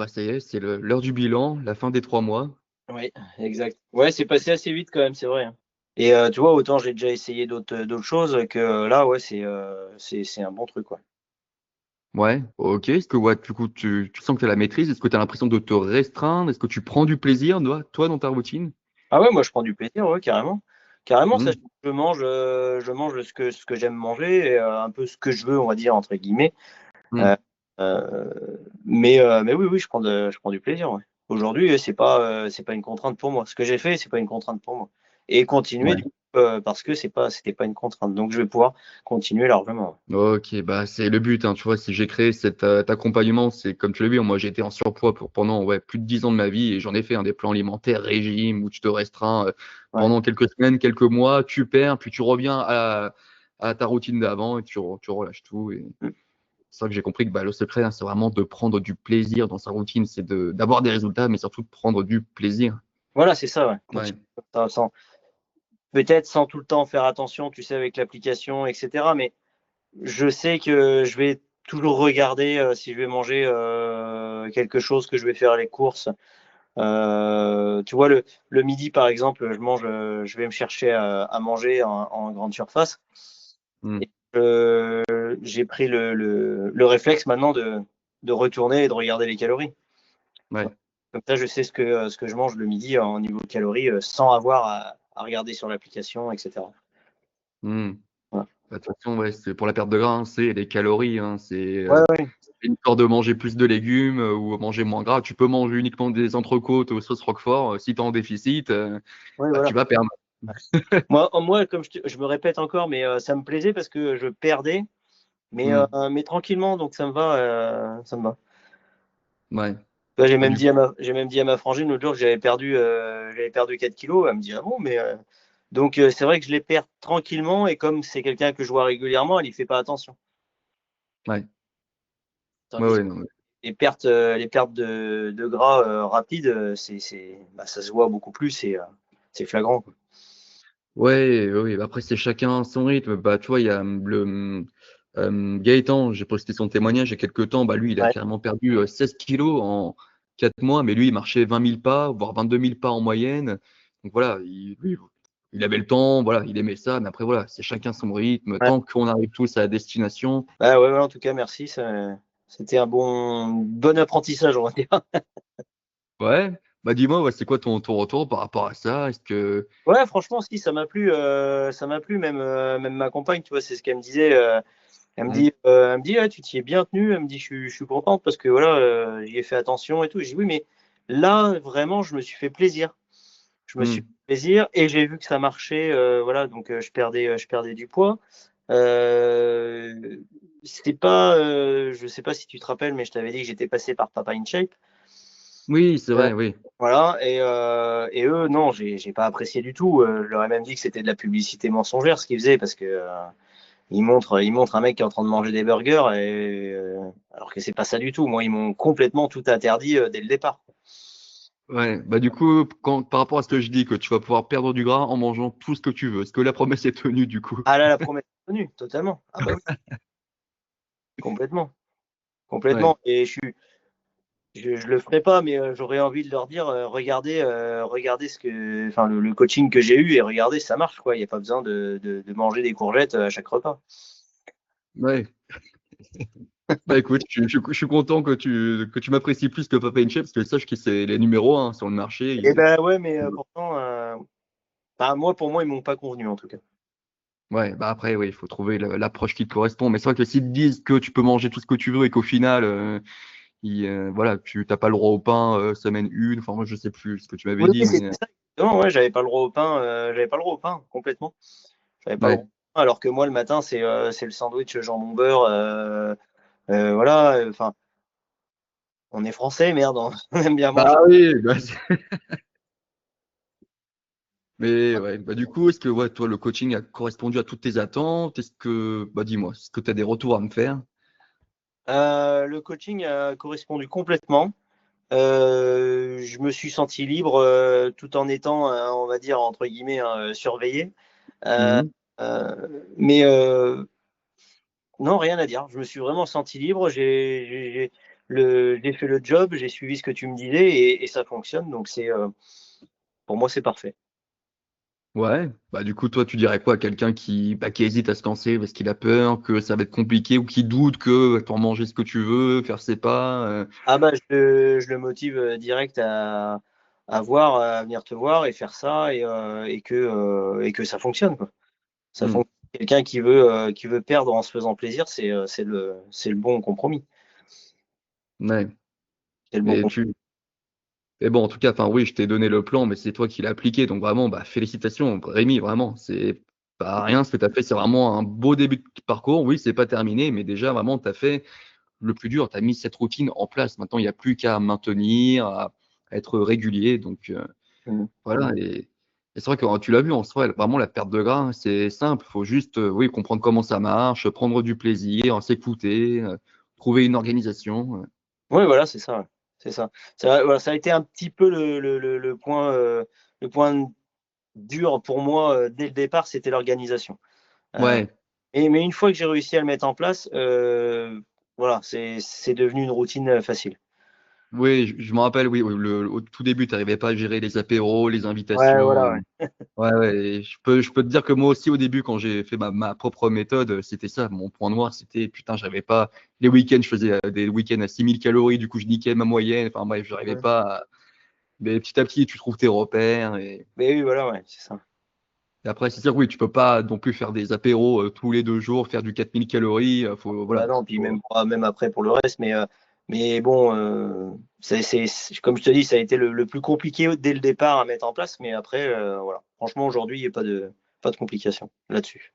bah, ça y est, c'est l'heure du bilan, la fin des 3 mois. Oui, exact. Ouais, c'est passé assez vite quand même, c'est vrai, hein. Et tu vois, autant j'ai déjà essayé d'autres choses que là, ouais, c'est un bon truc, quoi. Ouais, OK. Est-ce que, ouais, du coup, tu sens que tu as la maîtrise? Est-ce que tu as l'impression de te restreindre? Est-ce que tu prends du plaisir, toi, dans ta routine? Ah ouais, moi je prends du plaisir, ouais, carrément. Carrément, ça, Mmh, je mange ce que j'aime manger et un peu ce que je veux, on va dire, entre guillemets. mmh, Heu mais oui, oui, je prends du plaisir, ouais. Aujourd'hui, c'est pas une contrainte pour moi. Ce que j'ai fait, c'est pas une contrainte pour moi et continuer ouais. du coup, parce que c'était pas une contrainte, donc je vais pouvoir continuer largement, ouais. OK, bah, c'est le but, hein, tu vois? Si j'ai créé cet accompagnement, c'est comme tu l'as vu, moi, j'ai été en surpoids pendant, ouais, plus de 10 ans de ma vie et j'en ai fait, hein, des plans alimentaires, régimes où tu te restreins, Ouais. pendant quelques semaines, quelques mois, tu perds, puis tu reviens à ta routine d'avant et tu relâches tout et Mmh. c'est vrai que j'ai compris que, bah, le secret, hein, c'est vraiment de prendre du plaisir dans sa routine. C'est d'avoir des résultats, mais surtout de prendre du plaisir. Voilà, c'est ça, ouais. Ouais. Continuer comme ça sans peut-être sans tout le temps faire attention, tu sais, avec l'application et cetera, mais je sais que je vais toujours regarder, si je vais manger, quelque chose, que je vais faire les courses. Tu vois, le midi, par exemple, je vais me chercher à manger en grande surface Mmh. et j'ai pris le réflexe maintenant de retourner et de regarder les calories. Ouais. Comme ça, je sais ce que je mange le midi en niveau calories, sans avoir à regarder sur l'application et cetera. Mmh. Voilà. Bah, de toute façon, ouais, c'est pour la perte de gras, hein, c'est les calories, hein, Ouais, ouais, c'est pas une histoire de manger plus de légumes, ou manger moins gras. Tu peux manger uniquement des entrecôtes aux sauces roquefort, si tu es en déficit, ouais, bah, voilà. tu vas perdre. Moi, comme je me répète encore, mais ça me plaisait parce que je perdais, Mmh. mais tranquillement, donc ça me va, ça me va. Ouais. Tu vois, Bah, du coup, j'ai même dit à ma frangine l'autre jour que j'avais perdu 4 kilos. Elle me dit: «Ah bon?» mais donc c'est vrai que je les perds tranquillement et comme c'est quelqu'un que je vois régulièrement, elle y fait pas attention. ouais. Ouais, Tandis que ouais, non, les pertes de gras, rapides, bah, ça se voit beaucoup plus et c'est flagrant, quoi. ouais, oui, oui, bah, après c'est chacun son rythme. Bah, tu vois, il y a, Gaëtan, j'ai posté son témoignage il y a quelque temps, bah, lui, il a Ouais, carrément perdu, 16 kilogrammes en 4 mois, mais lui, il marchait 20 000 pas, voire 22 000 pas en moyenne. Donc voilà, il avait le temps, voilà, il aimait ça, mais après voilà, c'est chacun son rythme. ouais. Tant qu'on arrive tous à destination, Bah, ouais, ouais, en tout cas merci, c'était un bon apprentissage, on va dire. ouais, bah, dis-moi, ouais, c'est quoi ton retour par rapport à ça? Est-ce que Ouais, franchement, si, ça m'a plu, même ma compagne, tu vois? C'est ce qu'elle me disait, mmh, elle me dit: «Ouais, tu t'y es bien tenu». Elle me dit: «Je suis contente parce que voilà, j'y ai fait attention et tout». J'ai dit: «Oui, mais là, vraiment, je me suis fait plaisir». Je me suis mmh, fait plaisir et j'ai vu que ça marchait, voilà, donc je perdais du poids. C'est pas, je sais pas si tu te rappelles, mais je t'avais dit que j'étais passé par Papa In Shape. oui, c'est Heu, vrai, oui. voilà et eux, non, j'ai pas apprécié du tout, je leur ai même dit que c'était de la publicité mensongère ce qu'ils faisaient parce que, ils montrent un mec qui est en train de manger des burgers et alors que c'est pas ça du tout. Moi, ils m'ont complètement tout interdit, dès le départ. Ouais, bah, du coup, quand par rapport à ce que je dis, que tu vas pouvoir perdre du gras en mangeant tout ce que tu veux, est-ce que la promesse est tenue du coup? Ah là, la promesse est tenue, totalement. Ah bah oui, complètement, Ouais, complètement et je le ferai pas, mais j'aurais envie de leur dire, regardez le coaching que j'ai eu et regardez, ça marche quoi. Il y a pas besoin de manger des courgettes, à chaque repas. ouais. Bah, écoute, je suis content que tu m'apprécies plus que Papa In Shape, parce que sache que c'est les numéros 1 sur le marché, Et ils ben ouais, mais pourtant, bah, pour moi, ils m'ont pas convenu en tout cas. ouais, bah, après, oui, il faut trouver l'approche qui te correspond. Mais c'est vrai que s'ils te disent que tu peux manger tout ce que tu veux et qu'au final, voilà, tu pas le droit au pain, semaine 1, enfin moi je sais plus ce que tu m'avais Oui, dit, oui, mais c'était ça exactement, ouais, j'avais pas le droit au pain, complètement. J'avais pas le droit ouais. au pain, alors que moi, le matin, c'est le sandwich jambon beurre, voilà, enfin, on est français, merde, on aime bien manger. Bah, oui, bah, mais ouais, bah, du coup, est-ce que, ouais, toi, le coaching a correspondu à toutes tes attentes? Est-ce que bah, dis-moi, est-ce que tu as des retours à me faire? Le coaching a correspondu complètement. Je me suis senti libre, tout en étant, on va dire, entre guillemets, hein, «surveillé». Heu Mmh. mais non, rien à dire. Je me suis vraiment senti libre. j'ai fait le job, j'ai suivi ce que tu me disais et ça fonctionne. Donc pour moi, c'est parfait. Ouais, bah du coup, toi, tu dirais quoi à quelqu'un qui hésite à se lancer parce qu'il a peur, que ça va être compliqué ou qui doute que pour manger ce que tu veux, faire ses pas. Ah bah, je le motive direct à voir, à venir te voir et faire ça et que ça fonctionne, quoi. Ça Hmm, fonctionne. Quelqu'un qui veut perdre en se faisant plaisir, c'est le bon compromis. ouais. C'est le bon Mais compromis. tu, mais bon, en tout cas, enfin oui, je t'ai donné le plan, mais c'est toi qui l'as appliqué, donc vraiment, bah félicitations, Rémi, vraiment. C'est pas rien ce que tu as fait, c'est vraiment un beau début de parcours. Oui, c'est pas terminé, mais déjà vraiment, tu as fait le plus dur, tu as mis cette routine en place. Maintenant, il n'y a plus qu'à maintenir, à être régulier. Donc Mmh. voilà. Et c'est vrai que tu l'as vu en soi, vraiment la perte de gras, hein, c'est simple. Il faut juste oui, comprendre comment ça marche, prendre du plaisir, s'écouter, trouver une organisation. Ouais, voilà, c'est ça, ouais. C'est ça. Voilà, ça a été un petit peu le point dur pour moi dès le départ, c'était l'organisation. Euh, Ouais. mais une fois que j'ai réussi à le mettre en place, voilà, c'est devenu une routine facile. Oui, je me rappelle, oui, oui, au tout début, tu n'arrivais pas à gérer les apéros, les Ouais, invitations. voilà, ouais. Ouais, ouais, et je peux te dire que moi aussi, au début, quand j'ai fait ma propre méthode, c'était ça. Mon point noir, c'était, putain, j'arrivais pas. Les week-ends, je faisais des week-ends à 6000 calories, du coup, je niquais ma moyenne. Enfin, bref, j'arrivais Mmh. pas Mais petit à petit, tu trouves tes repères. Mais oui, voilà, ouais, c'est ça. Et après, c'est sûr, oui, tu peux pas non plus faire des apéros tous les 2 jours, faire du 4000 calories. Bah Voilà. non, puis même après pour le reste, mais bon, comme je te dis, ça a été le plus compliqué dès le départ à mettre en place, mais après, voilà. Franchement, aujourd'hui, il n'y a pas de complications là-dessus.